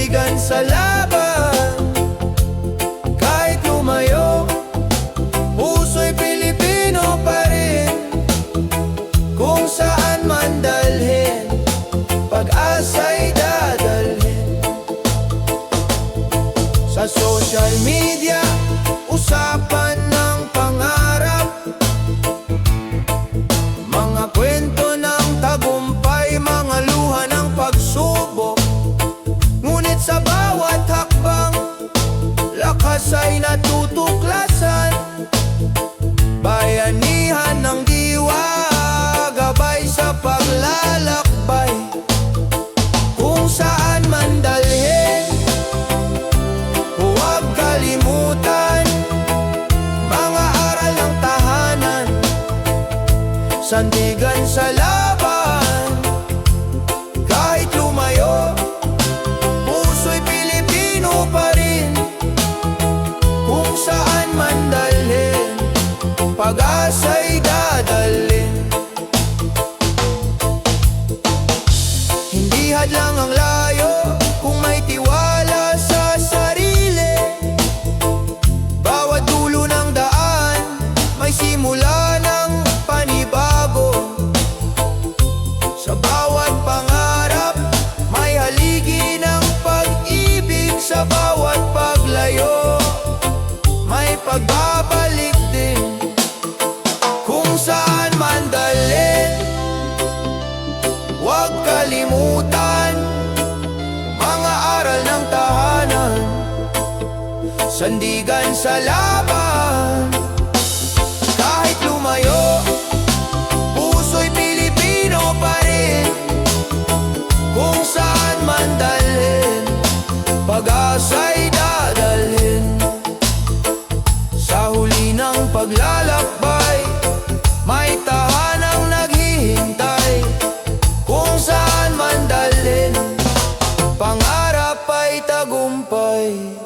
sandigan sa laban. Kahit lumayo, puso'y Pilipino pa rin. Kung saan man dalhin, pag-asa'y dadalhin. Sa social media, usapan ng pangarap, mga kwento ng tagumpay, mga luha ng pagsubok. Ngunit sa bawat hakbang, lakas ay natutuklasan. Bayanihan ng diwa, gabay sa paglalakbay. Kung saan man dalhin, huwag kalimutan, mga aral ng tahanan, sandigan sa laban. Kahit lumayo, puso'y Pilipino pa rin. Kung saan man dalhin, pag-asa'y dadalhin. Hindi hadlang ang layo kung may tiwala sa sarili. Bawat dulo ng daan, may simula ng panibago. Sa bawat pangarap, may haligi ng pag-ibig. Sa bawat paglayo, may pagbabalik din. Kung saan man dalhin, huwag kalimutan, mga aral ng tahanan, sandigan sa laban. Kahit lumayo, puso'y Pilipino pa rin. Kung saan man dalhin, pag-asa'y dadalhin. Sa huli ng paglalakbay, may tahanang naghihintay. Kung saan man dalhin, pangarap ay tagumpay.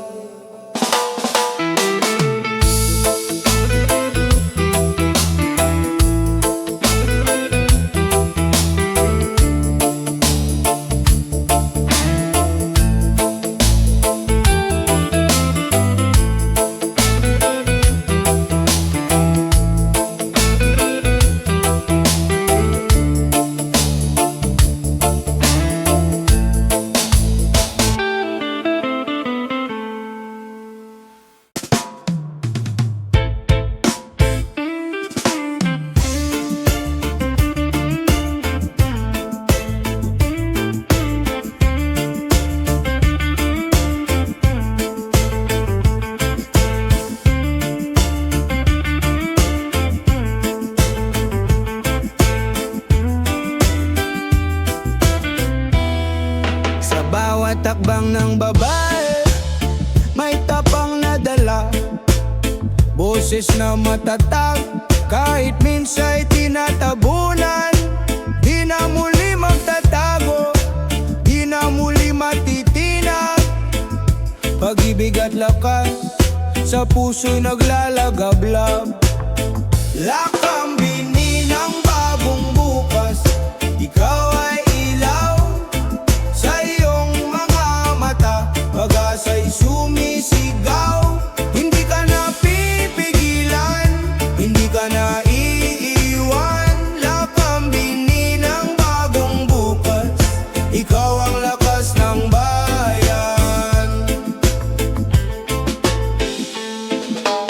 Bawat takbang ng babae, may tapang na dala, boses na matatag, kahit minsa'y tinatabunan. Di na muli magtatago, di na muli matitinag. Pag-ibig at lakas, sa puso'y naglalagablab. Lakambini ng bagong bukas, ikaw ay ilaw. Sa iyong mga mata, pag-asa'y sumisigaw. Hindi ka na pipigilan, hindi ka na iiwan. Lakambini ng bagong bukas, ikaw ang lakas ng bayan.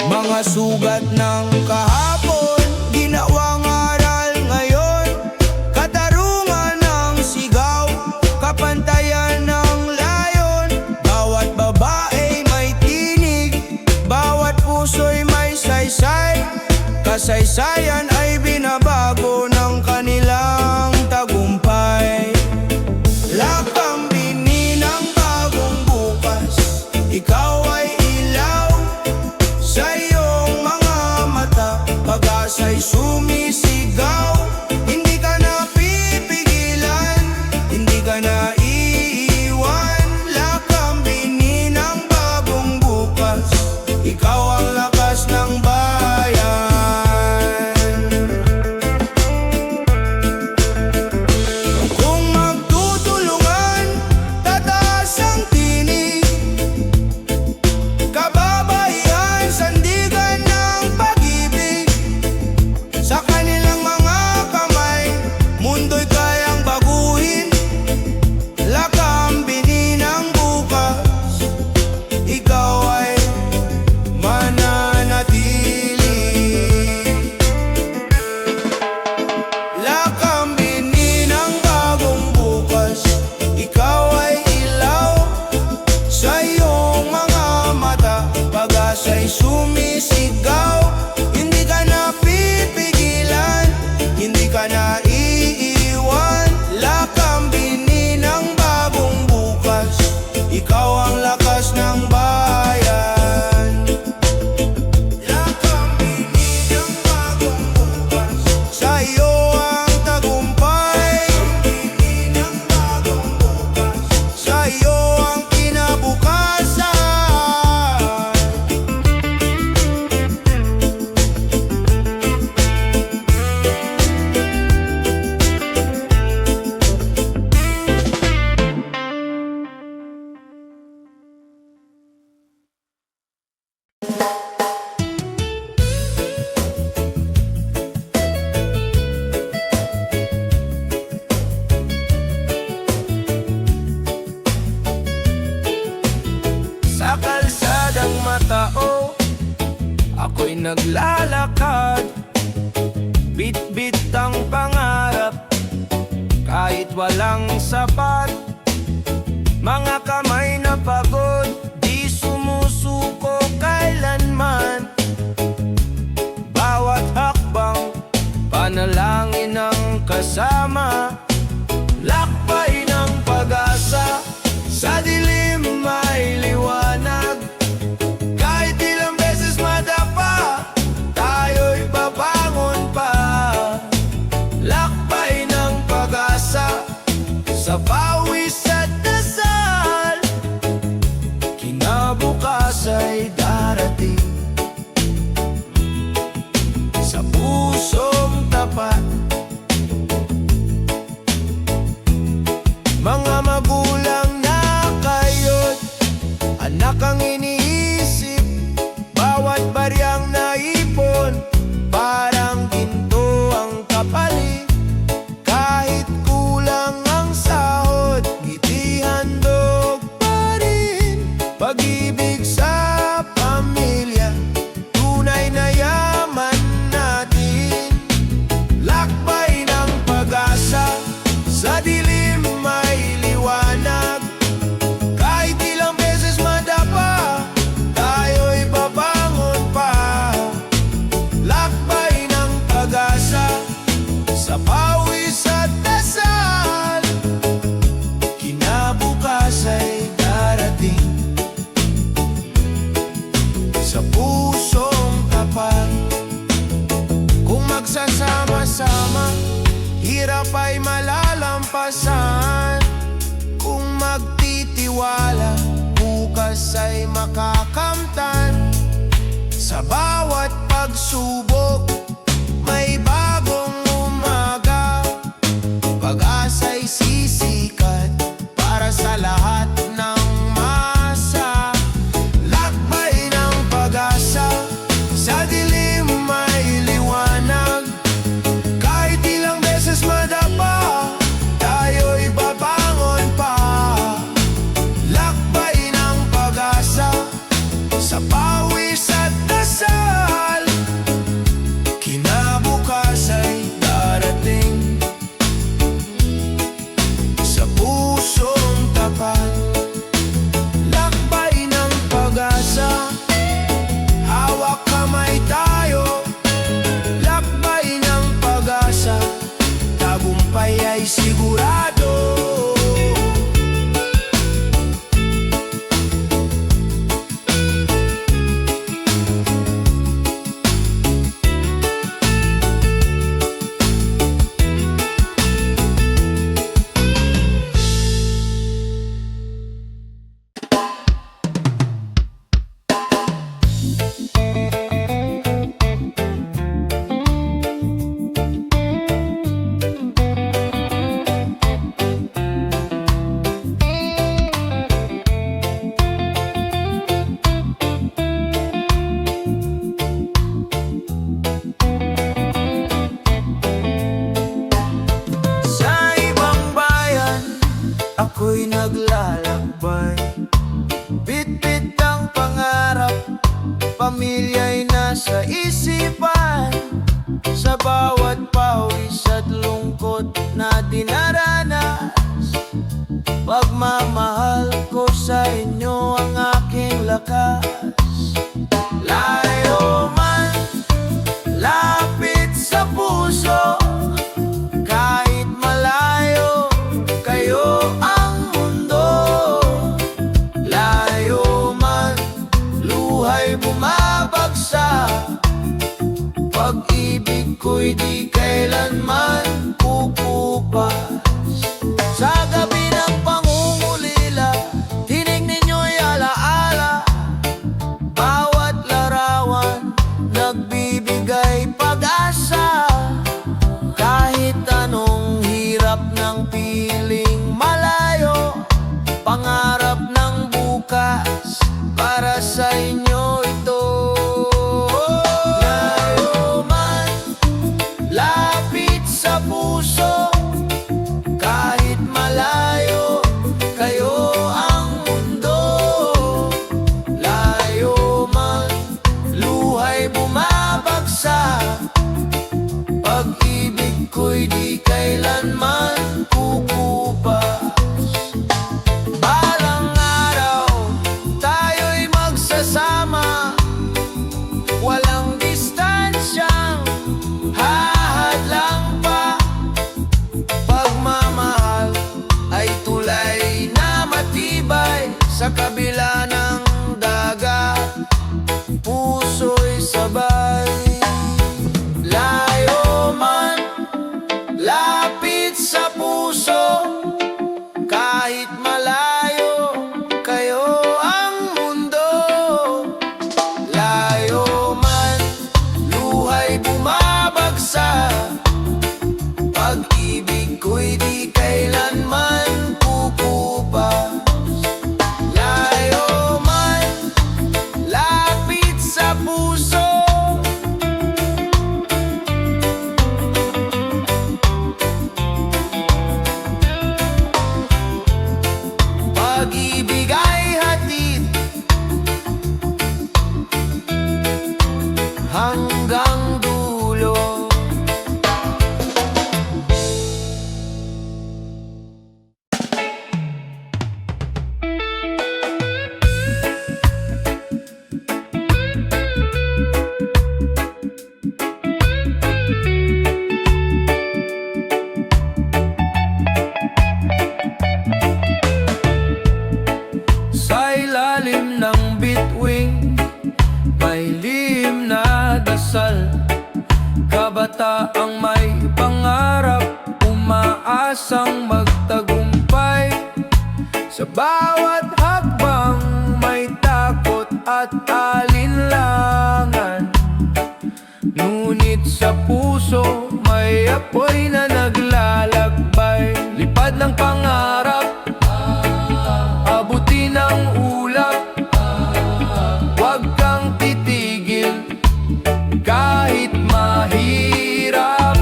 Mga sugat ng kahapon, di naglalakad, bit-bit ang pangarap, kahit walang sapat. Mga kamay na pagod, di sumusuko kailanman. Bawat hakbang, panalangin ang kasama. Lakbay ng pag-asa, sa dilim may liwanag. Kahit ilang beses madapa, tayo'y babangon pa. Lakbay ng pag-asa, sa pawis at dasal. Kinabukas ay darating, sa pusong tapat. Mga magulang na kayo't anak ang iniisip. Bawat baryang naipon, parang ginto ang kapalit. Kahit kulang ang sahod, ngiti handog pa rin. Pag-ibig sa pamilya, tunay na yaman natin. Lakbay ng pag-asa, sa dilim may liwanag. Kahit ilang beses madapa, tayo'y babangon pa. Lakbay ng pag-asa, sa pawis at dasal. Kinabukas ay darating, sa pusong tapat. Kung magsasama-sama, hirap ay malalampasan. Kung magtitiwala, bukas ay makakamtan. Sa bawat pagsubok, may bagong umaga. Pag-asa'y sisikat para sa lahat ng masa. Lakbay ng pag-asa, sa dilim may liwanag. Kahit ilang beses madapa, tayo'y babangon pa. Lakbay ng pag-asa, sa pawis at dasal. Kinabukas ay darating, sa pusong tapat. Lakbay ng pag-asa, hawak kamay tayo. Lakbay ng pag-asa, tagumpay ay sigurado. Sa ibang bayan, ako'y naglalakbay. Bit-bit ang pangarap, pamilya'y nasa isipan. Sa bawat pawis at lungkot na dinaranas, pagmamahal ko sa inyo ang aking lakas. Layo man, lapit sa puso, kahit malayo, kayo ang mundo. Layo man, luhay bumabagsak, pag-ibig ko'y di kailanman kukupas. Sa gabi ng pangungulila, tinig ninyo'y alaala. Bawat larawan, nagbibigay pag-asa. Kahit anong hirap ng piling malayo, pangarap ng bukas, para sa inyo ito. Layo man, lapit sa puso, kahit malayo, kayo ang mundo. Layo man, luhay bumabagsak, ako'y di kailanman kukupas. Layo man, lapit sa puso. Pag-ibig ay hatid hanggang dulo. Sa ilalim ng bituin, may lihim na dasal. Kabataang may pangarap, umaasang magtagumpay. Sa bawat hakbang may takot at alinlangan, ngunit sa puso may apoy na naglalakbay. Lipad ng pangarap, abutin ang ulap. Huwag kang titigil kahit mahirap.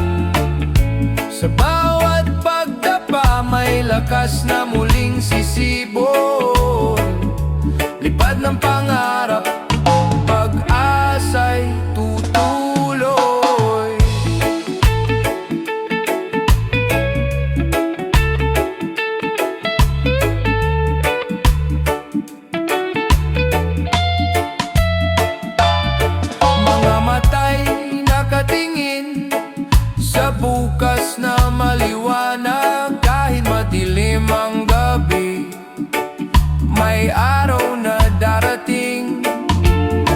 Sa bawat pagdapa may lakas na muling sisibol. Lipad ng pangarap, pag-asa'y tutuloy. Mga matay nakatingin sa bukas na maliwanag. Kahit madilim ang gabi, may araw na darating.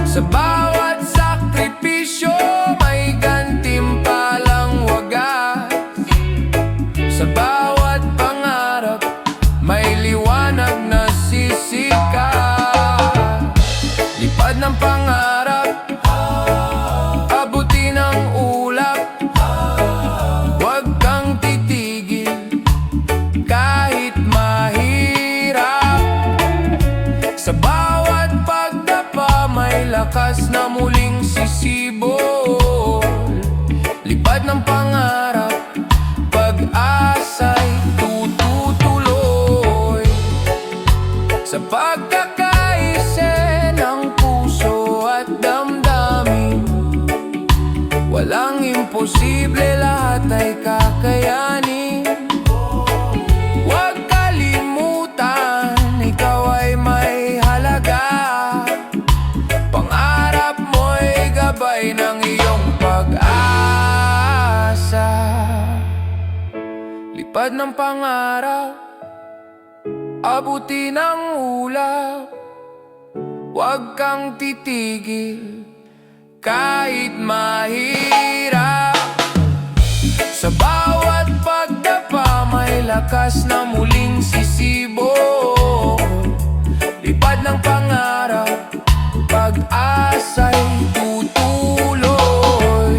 Sa bawat sakripisyo may gantimpalang wagas. Sa bawat pangarap may liwanag na sisikat. Lipad ng pangarap, abutin ang ulap. Huwag kang titigil kahit mahirap. Sa bawat pagdapa may lakas na muling sisibol. Lipad ng pangarap, pag-asa'y tututuloy. Sa pagkakaise ng puso at damdamin, walang imposible, lahat ay kakayanin. Huwag kalimutan, ikaw ay may halaga. Pangarap mo'y gabay ng iyong pag-asa. Lipad ng pangarap, abutin ang ulap. Huwag kang titigil kahit mahirap. Sa bawat pagdapa may lakas na muling sisibol. Lipad ng pangarap, pag-asa'y tutuloy.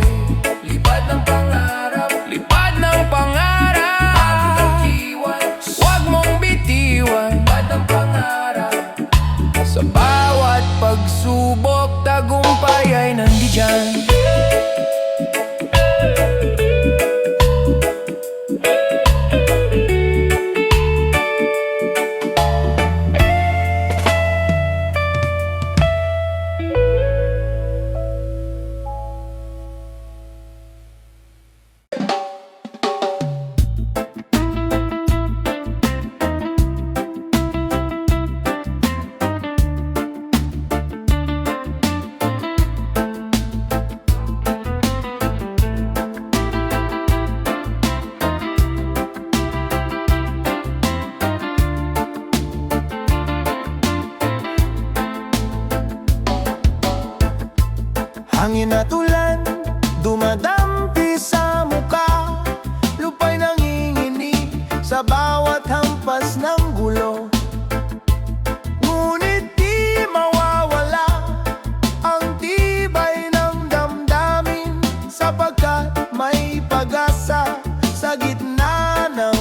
Lipad ng pangarap, lipad ng pangarap. Huwag mong bitiwan, lipad ng pangarap. Sa bawat pagsubok, tagumpay ay nandiyan. Hangin at ulan, dumadampi sa muka. Lupa'y nanginginig sa bawat hampas ng gulo. Ngunit di mawawala ang tibay ng damdamin, sapagkat may pag-asa sa gitna ng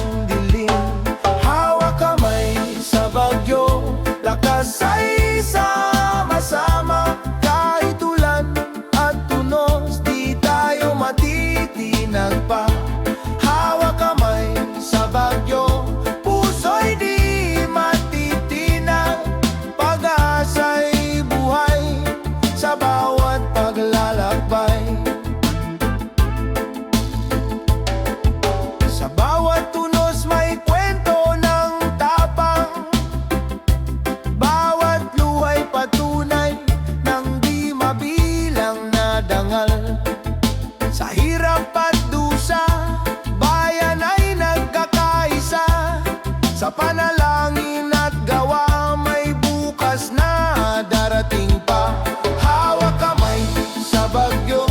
Sa panalangin at gawa, may bukas na darating pa. Hawak kamay sa bagyo,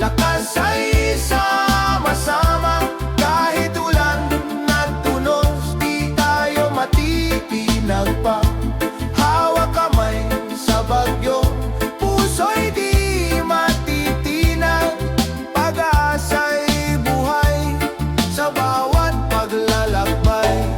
lakas ay sama-sama. Kahit ulan at tunos, di tayo matitinag pa. Hawak kamay sa bagyo, puso'y di matitinag. Pag-asa'y buhay sa bawat paglalakbay.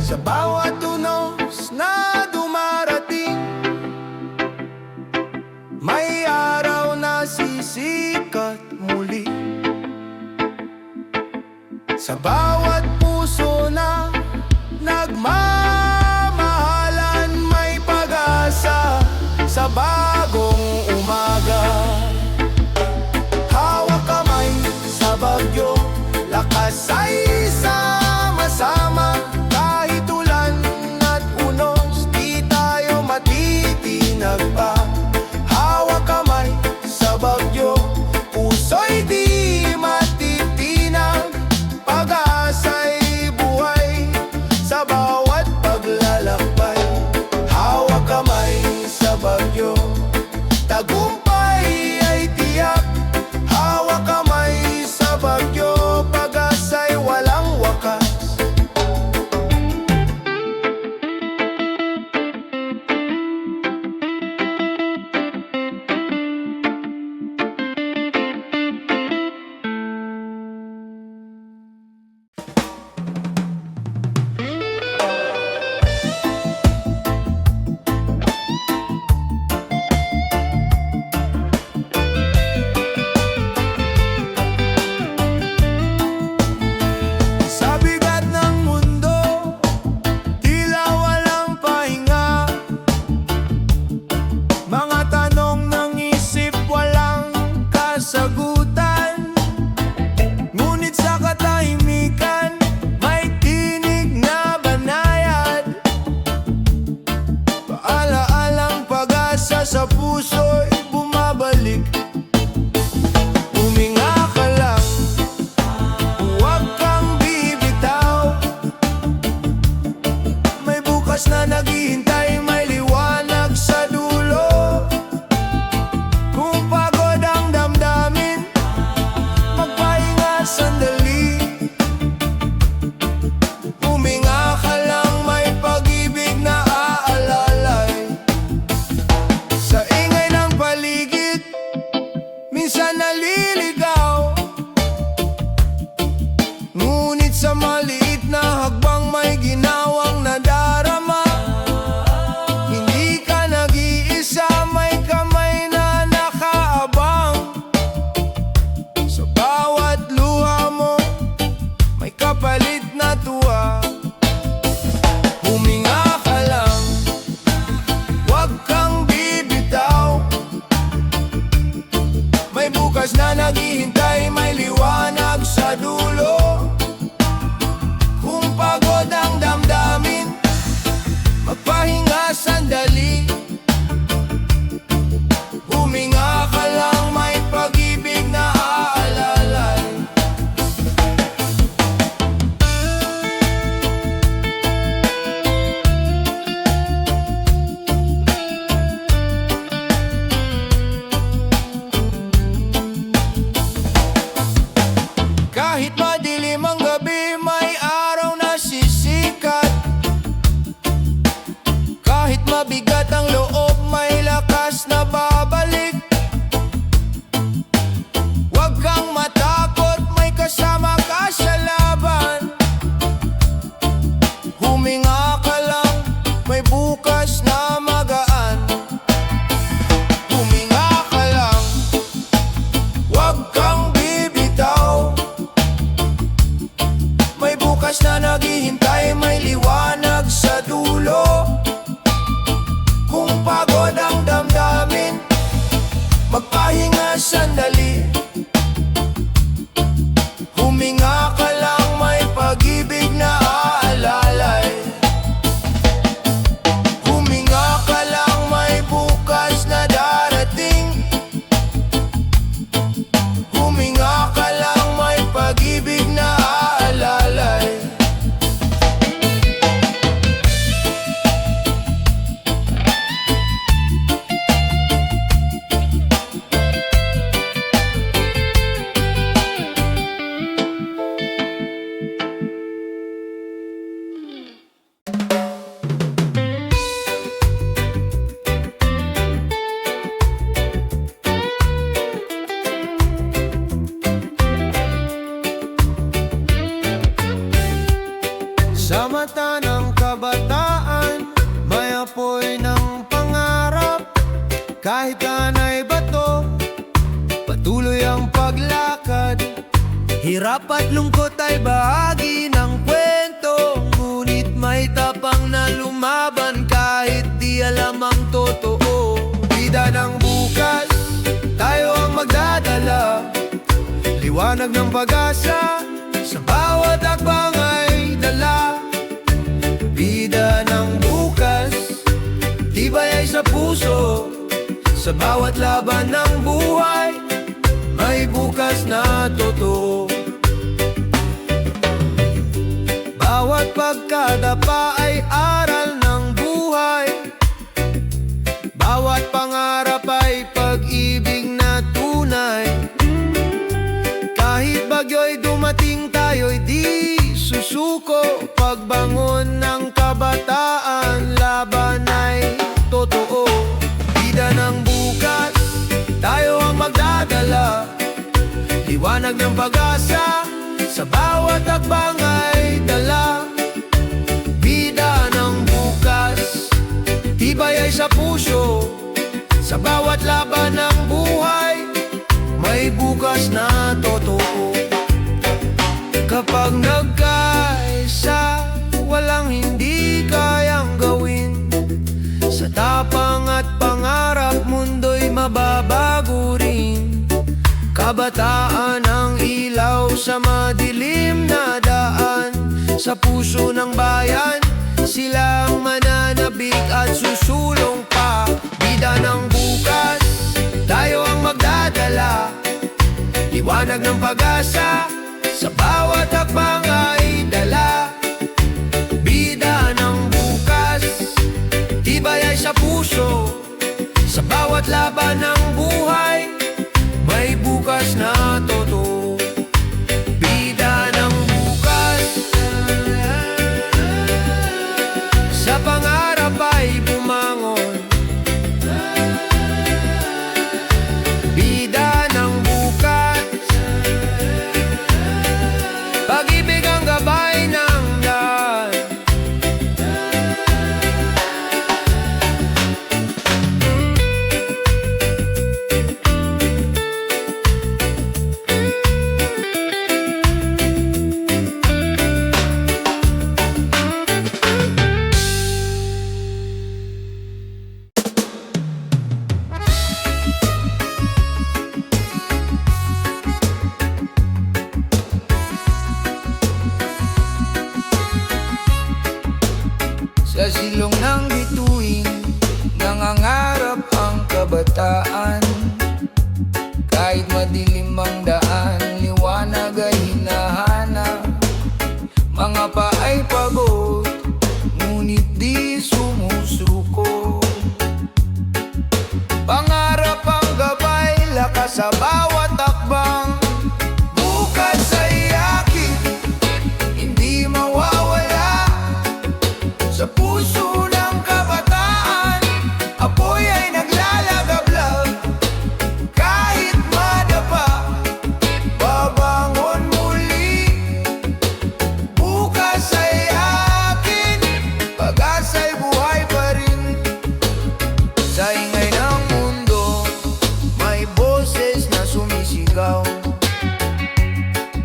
Sa bawat tunos na dumarating, may araw na sisikat muli. Sa bawat puso na nagmamahalan, may pag-asa sa bagong umaga. Hawak kamay sa bagyo, lakas ay sama-sama. Kahit ulan at unos, di tayo matitinag pa. Hawak kamay sa bagyo, puso'y di matitinag. Pag-asa'y buhay sa bawat paglalakbay. Hawak kamay sa bagyo, tagumpay ay tiyak. Hawak kamay sa bagyo, pag-asa'y walang wakas. Sa bigat ng mundo, tila walang pahinga. Mga tanong ng isip, walang kasagutan. Ngunit sa katahimikan, may tinig na banayad. Paala-alang pag-asa sa puso'y bumabalik. Huminga ka lang, huwag kang bibitaw. May bukas na naghihintay, may liwanag sa dulo. Kung pagod ang damdamin, magpahinga sandali. Huminga ka lang, may pag-ibig na aalalay. Sa ingay ng magpahinga sandali. Huminga ka lang, may pag-ibig na aalalay. Huminga ka lang, may bukas na darating. Huminga ka lang, may pag-ibig na aalalay. Sa mata ng kabataan, may apoy ng pangarap. Kahit anay bato, patuloy ang paglakad. Hirap at lungkot ay bahagi ng kwento, ngunit may tapang na lumaban kahit di alam ang totoo. Bida ng bukas, tayo ang magdadala. Liwanag ng pag-asa, sa bawat akbang ay dala. Bida ng bukas, tibay ay sa puso. Sa bawat laban ng buhay, may bukas na totoo. Bawat pagkadapa ay aral ng buhay. Bawat pangarap ay pag-ibig na tunay. Kahit bagyo'y dumating, tayo'y di susuko. Pagbangon ng kabataan, laban ay totoo. Bida ng bukas, tayo ang magdadala. Liwanag ng pag-asa, sa bawat akbang ay dala. Bida ng bukas, tibay ay sa puso. Sa bawat laban ng buhay, may bukas na totoo. Kapag nagkaisa, walang hindi kayang gawin. Sa tapang at pangarap, mundo'y mababago rin. Kabataan ang ilaw sa madilim na daan. Sa puso ng bayan, silang mananabik at susulong pa. Bida ng bukas, tayo ang magdadala. Liwanag ng pag-asa, sa bawat hakbang ay dala. Bida ng bukas, tibay ay sa puso. Sa bawat laban ng buhay, may bukas na totoo. Bida ng bukas, sa pangarap ay bumangon. Bida ng bukas, pag-ibig ang gabay ng daan. Sa silong ng bituin, nangangarap ang kabataan. Kahit madilim ang daan, liwanag ay hinahanap. Mga paay pagod, ngunit di sumusuko. Pangarap ang gabay, lakas sa bawat takbang. Bukas ay akin, hindi mawawala. Sa puso ng kabataan, apoy ay naglalagablab. Kahit madapa, babangon muli. Bukas ay akin, pag-asa'y buhay pa rin. Sa ingay ng mundo, may boses na sumisigaw.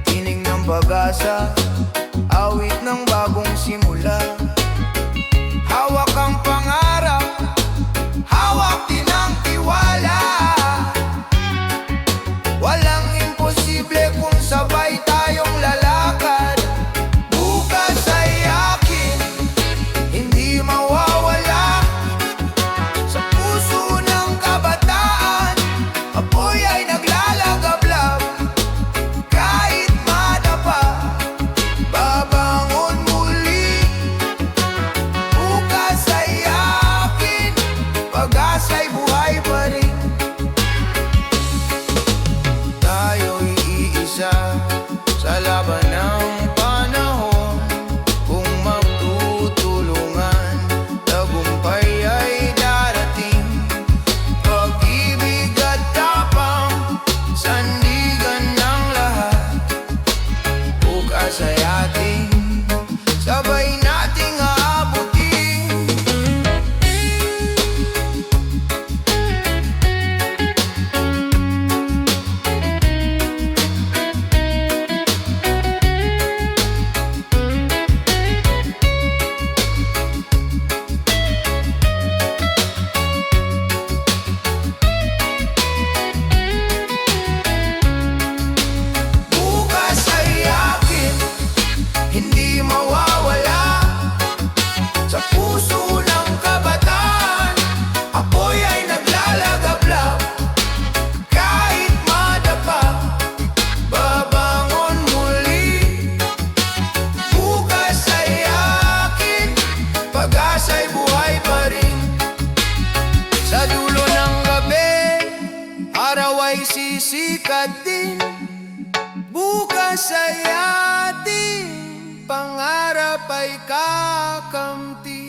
Tinig ng pag-asa, awit ng bagong simula. Hawak ang pangarap, hawak din ang tiwala. magsisikat din. Bukas ay ating pangarap ay kakamti.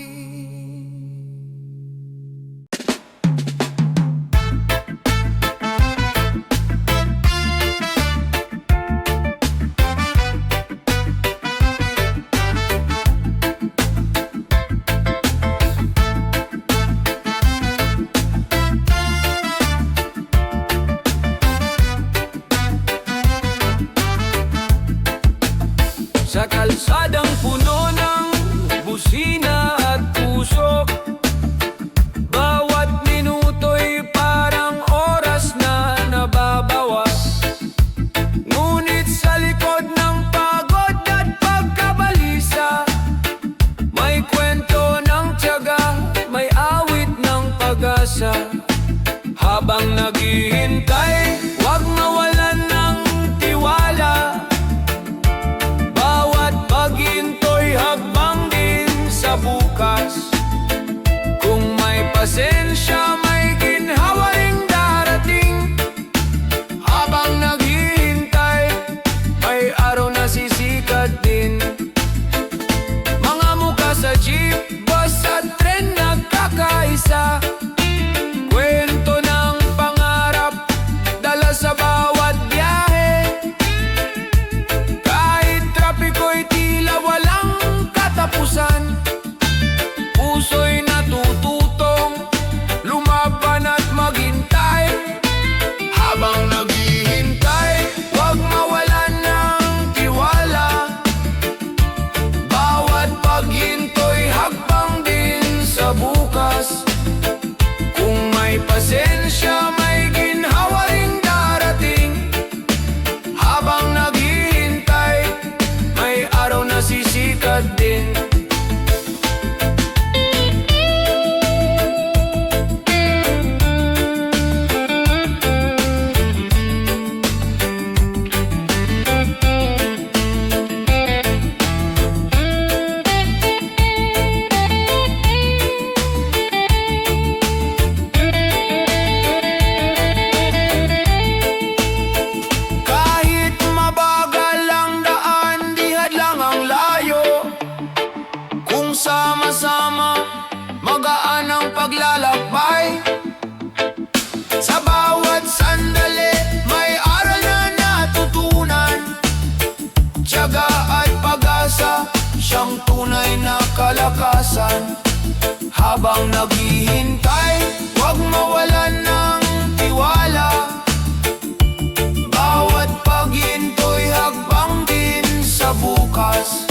Sa kalsadang puno ng busina at pusok, bawat minuto'y parang oras na nababawas. Ngunit sa likod ng pagod at pagkabalisa, may kwento ng tiyaga, may awit ng pag-asa. Habang naghihintay, huwag mawalan ng tiwala. Paghinto'y hakbang din sa bukas. Kung may pasensya, may ginhawa ring darating. Habang naghihintay, may araw na sisikat din. Mga mukha sa jeep, bus at tren nagkakaisa. Kwento ng pangarap, dala sa bawat biyahe. Kahit trapiko'y tila walang katapusan, puso'y natututong lumaban at maghintay. Habang naghihintay, huwag mawalan ng tiwala. Bawat paghinto'y hakbang din sa bukas. Kung may pasensya, may ginhawa ring darating. Habang naghihintay, may araw na sisikat din. Kahit mabagal ang daan, di hadlang ang layo. Kung sama-sama, magaan ang paglalakbay. Sa bawat sandali, may aral na natutunan. Tiyaga at pag-asa, siyang tunay na kalakasan. Habang naghihintay, huwag mawalan ng tiwala. Bawat paghinto'y hakbang din sa bukas.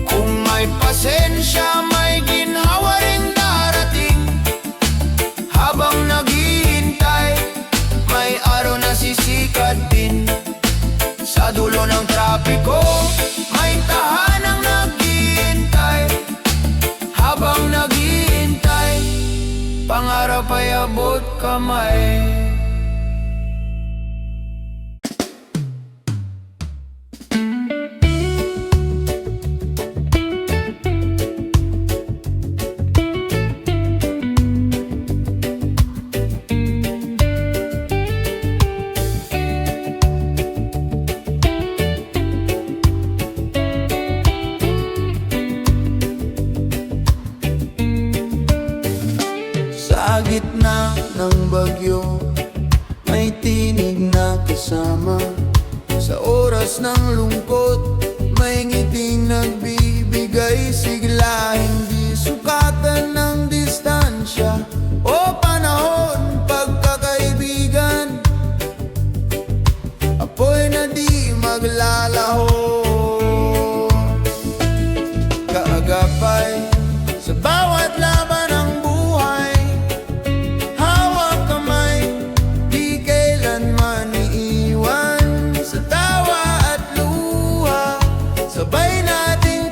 Kung may pasensya, may ginhawa ring darating. Habang naghihintay, may araw na sisikat din. Sa dulo ng trapiko, may tahanang naghihintay. Habang naghihintay, pangarap ay abot kamay. Sa gitna ng bagyo, may tinig na kasama. Sa oras ng lungkot, may ngiting nagbibigay sigla. Hindi sukatan ng distansya o panahon, pagkakaibigan. Apoy na di maglalaho, kaagapay sa bawat laban ng buhay. Hawak kamay, di kailanman iiwan. Sa tawa at luha, sabay nating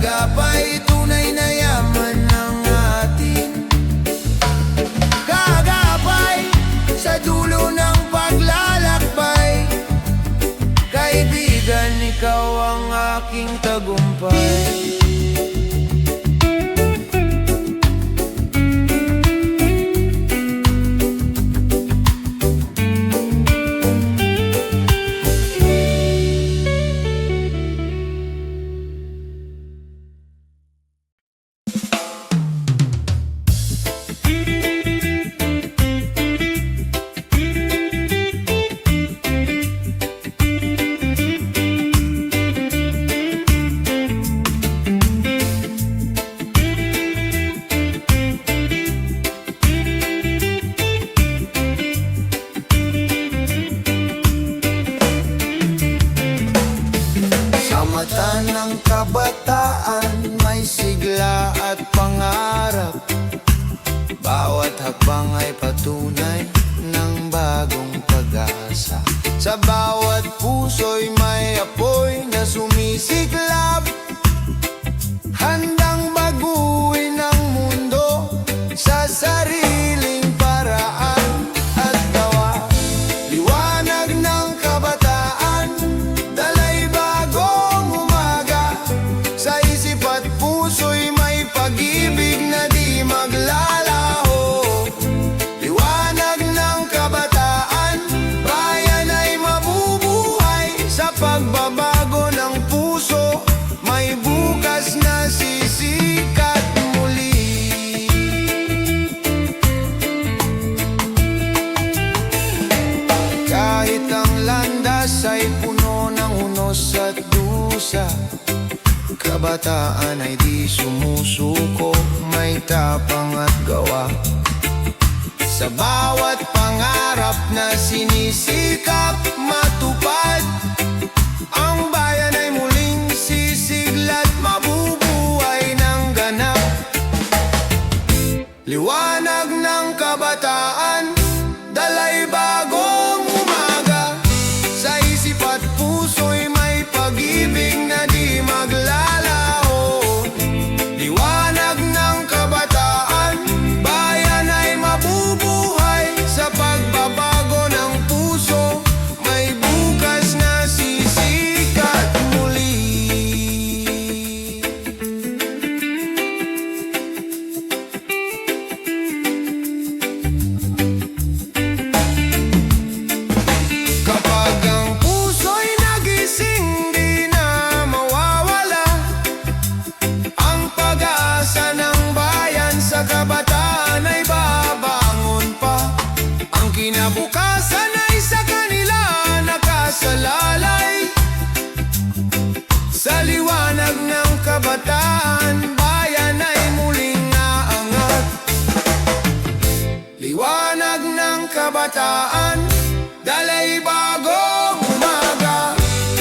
Agapay, tunay na yaman ng atin. Kagapay, sa dulo ng paglalakbay. Kaibigan, ikaw ang aking tagumpay. Sa mata ng kabataan, may sigla at pangarap. Bawat hakbang ay patunay ng bagong pag-asa. Sa bawat puso'y may apoy na sumisiklab, handang baguhin ang mundo sa sariling paraan at gawa. Liwanag ng kabataan, dalay bagong umaga. Sa isip at puso'y may pag-ibig na di maglalaho. Liwanag ng kabataan, bayan ay mabubuhay. Sa pagbabago ng puso, may bukas na sisikat muli. Kahit ang landas ay puno ng unos at dusa, kabataan ay di sumusuko, may tapang at gawa. Sa bawat pangarap na sinisikap matupad, ang bayan ay muling sisigla't mabubuhay ng ganap. Liwanag ng kabataan, dalay bagong umaga. Sa isip at puso'y may pag-ibig na di maglalaho. Liwanag ng kabataan, bayan ay mabubuhay. Sa pagbabago ng puso, may bukas na sisikat muli. Kapag ang puso'y nagising, di na mawawala ang pag-asa ng bayan. Sa kabataan ay babangon pa, ang kinabukasan ay sa kanila nakasalalay. Sa liwanag ng kabataan, bayan ay muling naangat. Liwanag ng kabataan, dalay bagong umaga.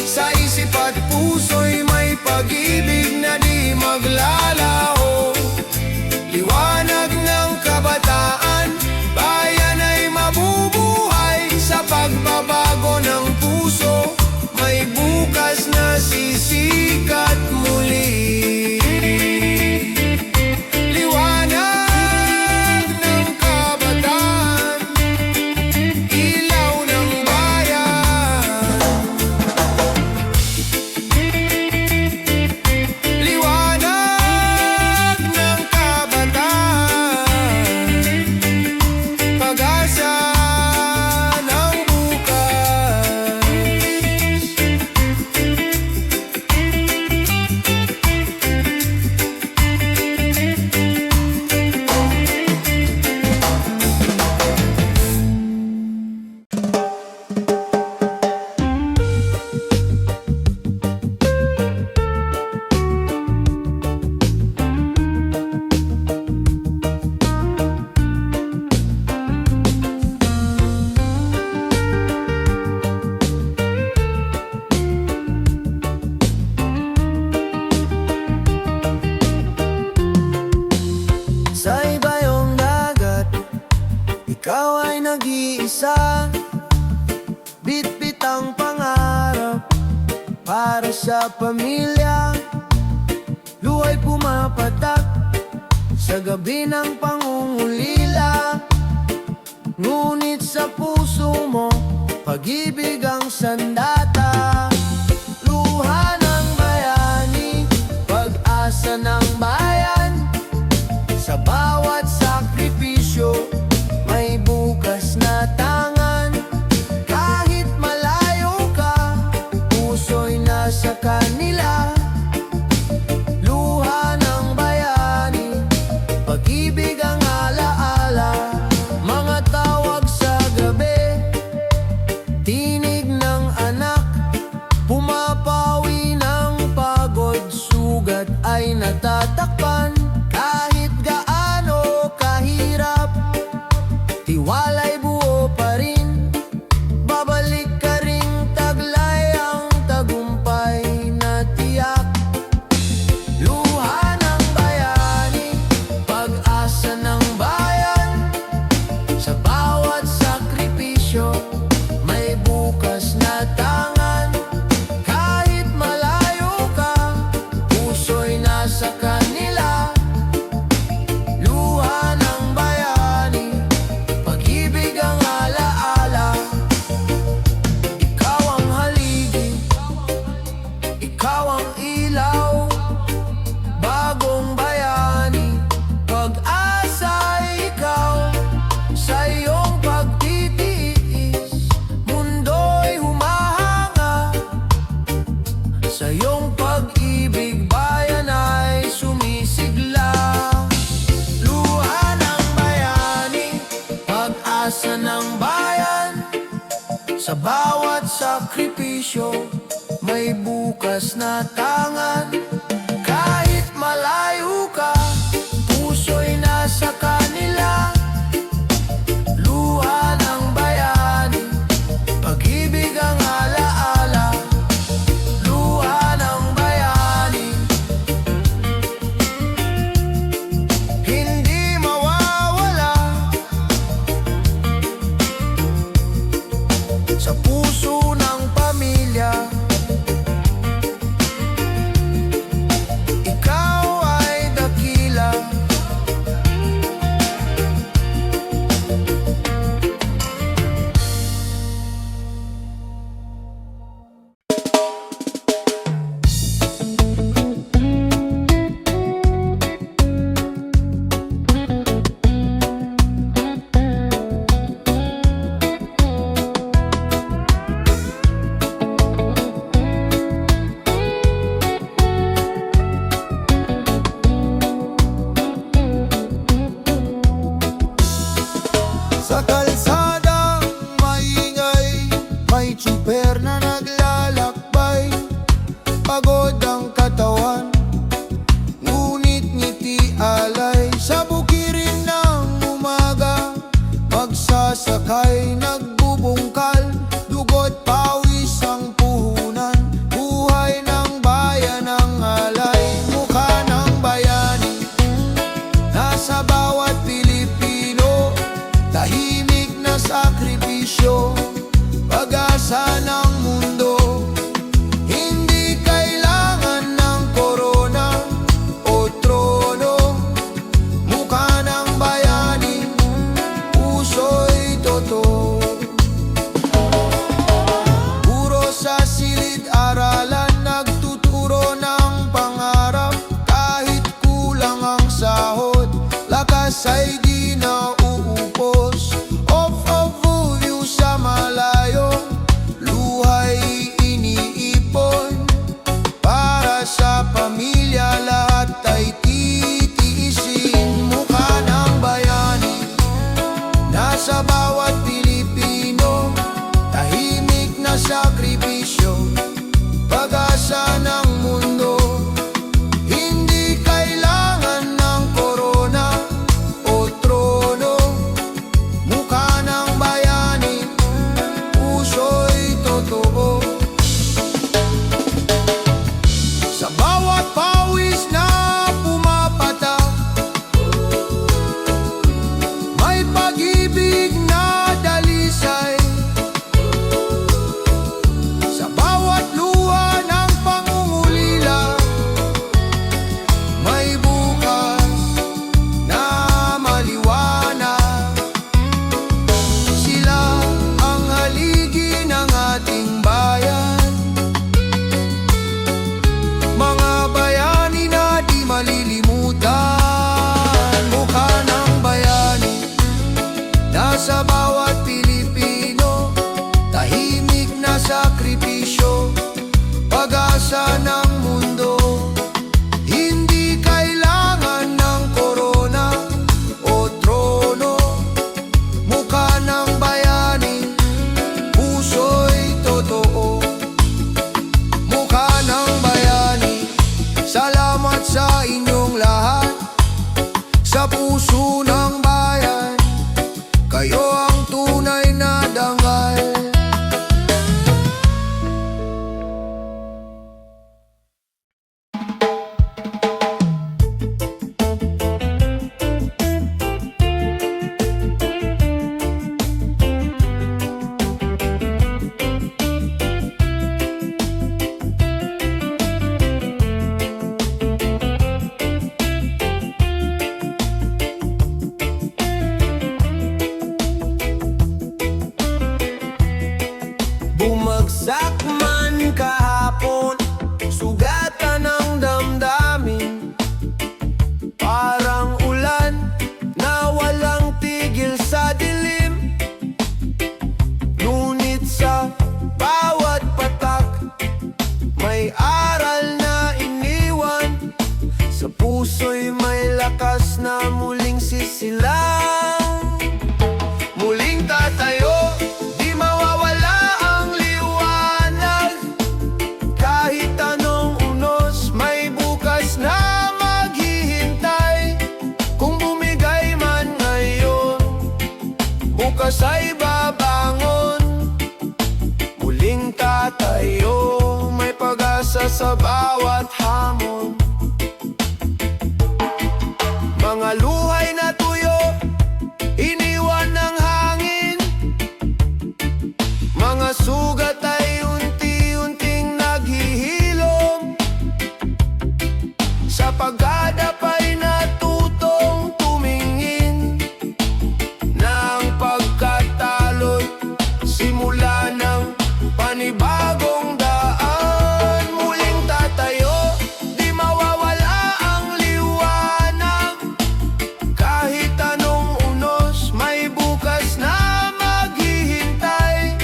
Sa isip at puso'y may pag-ibig na di maglalaho. Liwanag ng kabataan, bayan ay mabubuhay. Sa pagbabago ng puso, may bukas na sisikat muli. Liwanag ng kabataan, ilaw ng bayan. Liwanag ng kabataan, pag-asa ng bukas. nag-iisa, bitbit ang pangarap para sa pamilya luha'y pumapatak sa gabi ng pangungulila. Ngunit sa puso mo, pag-ibig ang sandata. Luha ng bayani, pag-asa ng bayan. Sa bawat sakripisyo, may bukas na tangan. Kahit malayo ka, puso'y nasa kanila. Luha ng bayani, pag-ibig ang alaala. Mga tawag sa gabi, tinig ng anak. Pumapawi ng pagod, sugat ay natatakpan. Kahit gaano kahirap, tiwala'y buo pa rin. Babalik ka ring taglay ang tagumpay na tiyak. Luha ng bayani, pag-asa ng bayan. Sa bawat sakripisyo, may bukas na tangan. Kahit malayo ka, puso'y nasa kanila. Luha ng bayani, pag-ibig ang alaala. Ikaw ang haligi, ikaw ang ilaw. Bagong bayani, pag-asa'y ikaw. Sa iyong pagtitiis, mundo'y humahanga. Sa iyong pag-ibig, bayan ay sumisigla. Luha ng bayani, pag-asa ng bayan. Sa bawat sakripisyo, may bukas na tangan. Kahit malayo ka, puso'y nasa kanila. Luha ng bayani, pag-ibig ang alaala. Luha ng bayani, hindi mawawala. Sa puso ng pamilya, ikaw ay dakila. Sa kalsadang maingay, may tsuper na naglalakbay. Pagod ang katawan, ngunit ngiti alay. Sa bukirin ng umaga, magsasakay nagbubungkal. Dugo't pawis ang puhunan, buhay ng bayan ang alay. Mukha ng bayani, nasa bawat Pilipino. Tahimik puso'y may lakas na muling sisilang. Muling tatayo, di mawawala ang liwanag. Kahit anong unos, may bukas na maghihintay. Kung bumigay man ngayon, bukas ay babangon. Muling tatayo, may pag-asa sa bawat hamon. Mga luhay na tuyo, iniwan ng hangin. Mga sugat ay unti-unting naghihilom. Sa paggadap ay natutong tumingin. Na ang pagkatalo'y simula ng panibagong daan. Muling tatayo, di mawawala ang liwanag. Kahit anong unos, may bukas na maghihintay.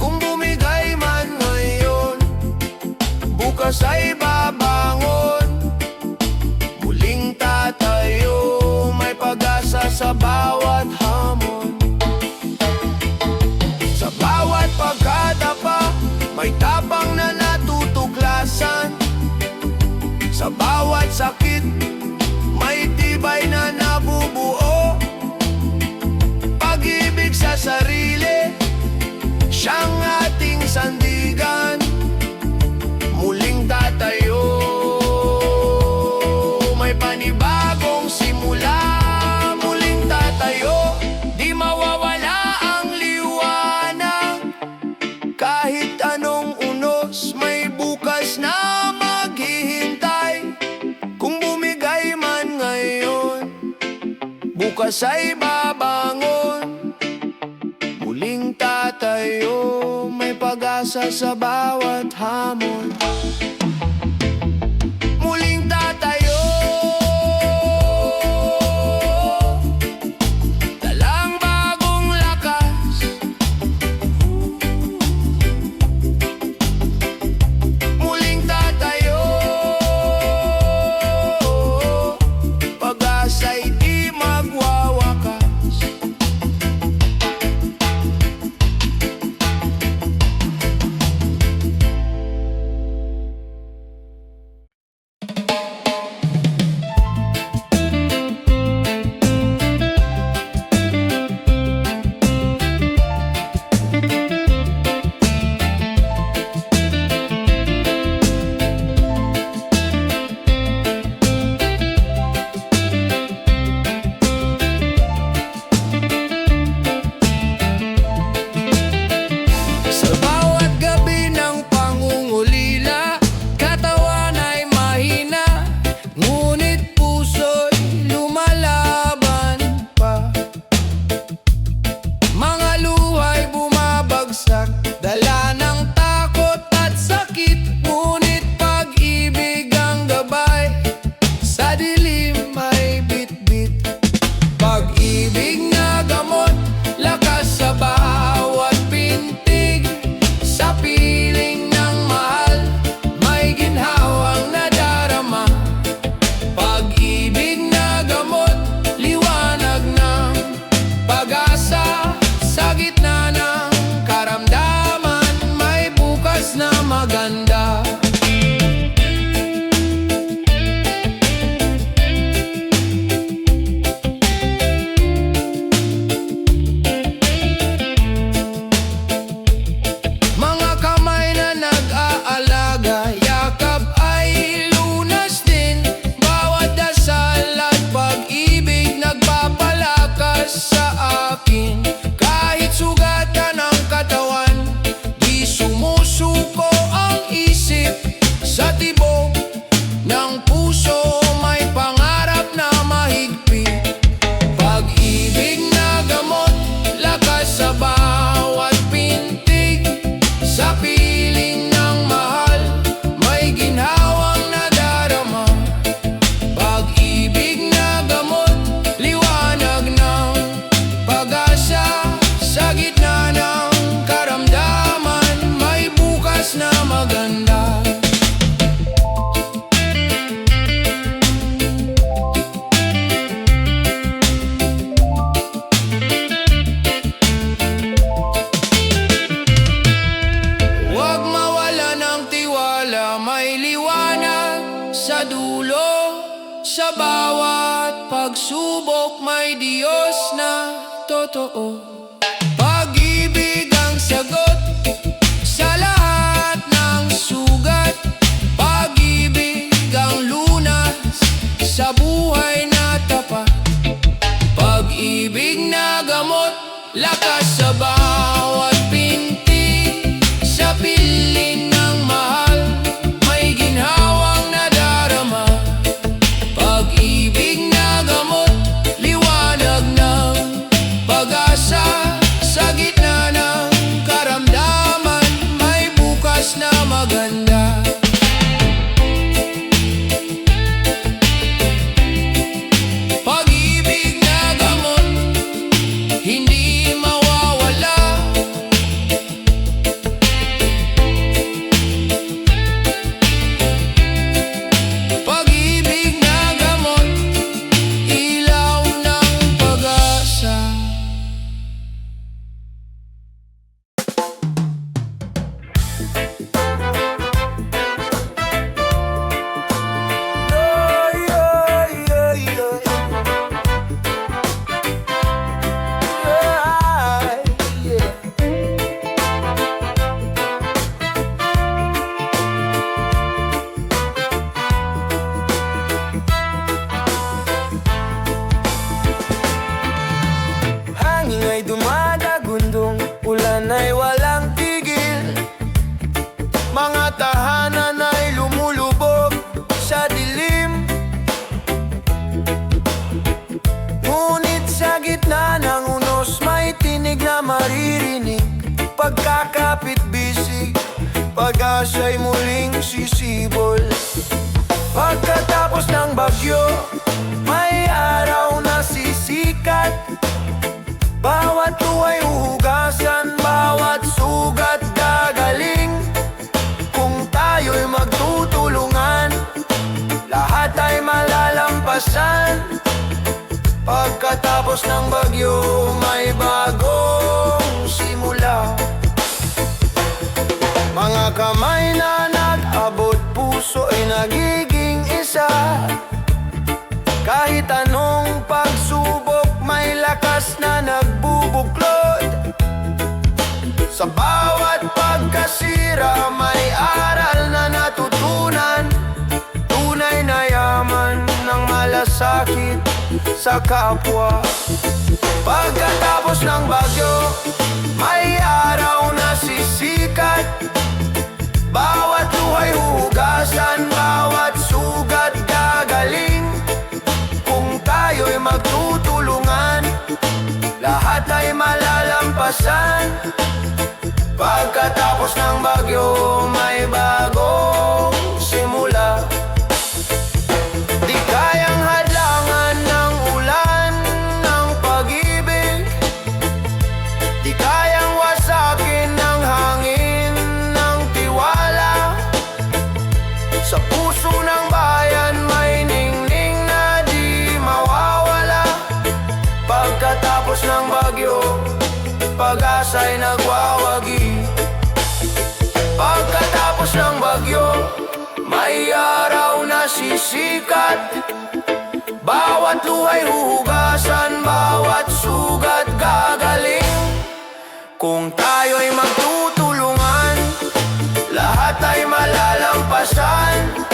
Kung bumigay man ngayon, bukas ay babangon. Muling tatayo, may pag-asa sa bawat hamon. Sa bawat pagkadapa, may tapang na natutuklasan. Sa bawat sakit, may tibay na nabubuo. Pag-ibig sa sarili, siyang ating sandigan. Muling tatayo, may panibagong simula. Muling tatayo, di mawawala ang liwanag. Kahit anong unos, may bukas na maghihintay. Kung bumigay man ngayon, bukas ay babangon. Muling tatayo, may pag-asa sa bawat hamon. Muling tatayo, dalang bagong lakas. Muling tatayo, pag-asa'y di magwawakas. Sa bawat gabi ng pangungulila, katawan ay mahina, ngunit puso'y lumalaban pa. Mga luhay bumabagsak, dala ng takot at sakit, ngunit pag-ibig ang gabay, sa dilim ay bitbit. Pag-ibig na gamot, lakas sa bawat pintig. Sa piling ng mahal, may ginhawang nadarama. Pag-ibig na gamot, liwanag ng pag-asa. Sa gitna ng karamdaman, may bukas na maganda. Sa bawat pagsubok may Diyos na totoo. Pag-ibig ang sagot sa lahat ng sugat. Pag-ibig ang lunas sa buhay na tapat. Pag-ibig na gamot, lakas sa bawat pinti. Sa piling ng mahal, may ginhawang nadarama. Pag-ibig na gamot, liwanag ng pag-asa. Sa gitna ng karamdaman, may bukas na maganda. Pag-ibig na gamot, hindi mawawala. Pag-ibig na gamot, ilaw ng pag-asa. Hangin ay dumadagundong, ulan ay walang tigil. Mga tahanan ay lumulubog sa dilim. Ngunit sa gitna ng unos may tinig na maririnig. Pagkakapit-bisig, pag-asa'y muling sisibol. Pagkatapos ng bagyo, may araw na sisikat. Bawat luwa'y uhugasan, bawat sugat gagaling. Kung tayo'y magtutulungan, lahat ay malalampasan. Pagkatapos ng bagyo, may bagong simula. Mga kamay na nag-abot, puso ay nagiging isa. Kahit anong pagsubok, may lakas na nagbubuklod. Sa bawat pagkasira, may aral na natutunan. Tunay na yaman ng malasakit sa kapwa. Pagkatapos ng bagyo, may araw na sisikat. Bawat luha'y huhugasan, bawat sugat gagaling. Kung tayo'y magtutulungan, lahat ay malalampasan. Pagkatapos ng bagyo, may bagong simula. Di kayang hadlangan ng ulan ng pag-ibig. Di kayang wasakin ng hangin ng tiwala. Sa puso ng bayan may ningning na di mawawala. Pagkatapos ng bagyo, pag-asa'y nagwawagi. Pagkatapos ng bagyo, may araw na sisikat. Bawat luha'y huhugasan, bawat sugat gagaling. Kung tayo'y magtutulungan, lahat ay malalampasan.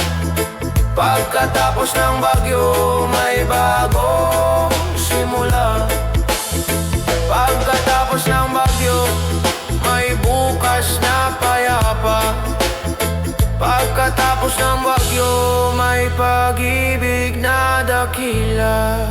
Pagkatapos ng bagyo, may bagong simula. Pagkatapos ng bagyo, may bukas na payapa. Pagkatapos ng bagyo, may pag-ibig na dakila.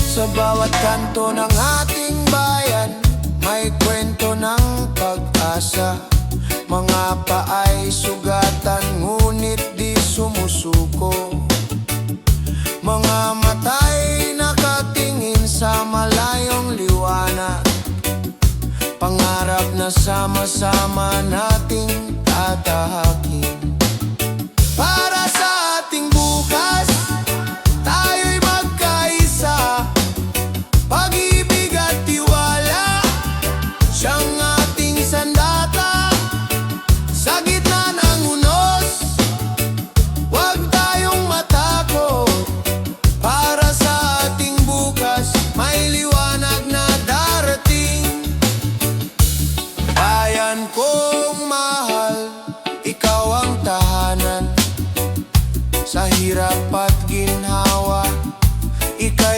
Sa bawat kanto ng ating bayan, may kwento ng pag-asa. Mga paay sugatan, ngunit di sumusuko. Mga matay nakatingin sa malayong liwanag. Pangarap na sama-sama nating tatahakin. Para sa ating bukas,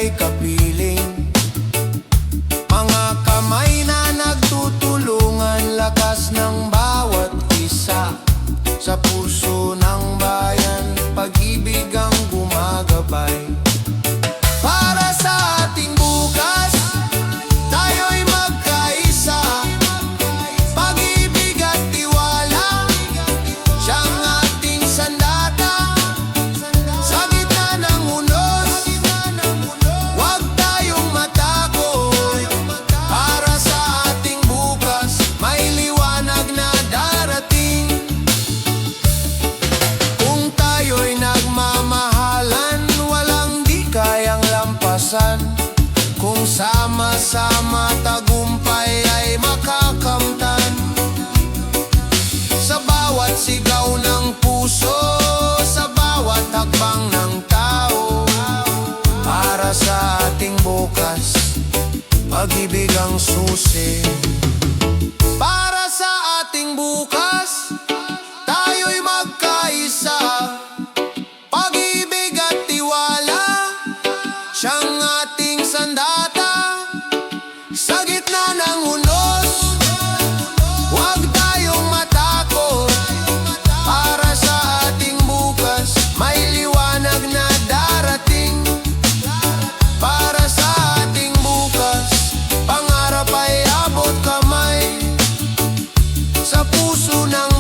ay kapiling. Mga kamay na nagtutulungan, lakas ng bawat isa. Sa puso ng bayan, pag-ibig ang gumagabay. Para sa ating bukas, tayo'y magkaisa. Pag-ibig at tiwala, siyang ating sandata. Sa gitna ng unos, huwag tayong matakot. Para sa ating bukas, may liwanag na darating. Kung tayo'y nagmamahalan, walang di kayang lampasan. Kung sama-sama tagumpay ay makakamtan. Sa bawat sigaw ng puso, sa bawat hakbang ng tao. Para sa ating bukas, pag-ibig ang susi. Para sa ating bukas, tayo'y magkaisa. Pag-ibig at tiwala, siyang ating sandata. Sa gitna ng unos, huwag tayong matakot. Para sa ating bukas, may liwanag na darating. Para sa ating bukas, pangarap ay abot kamay. Sa puso ng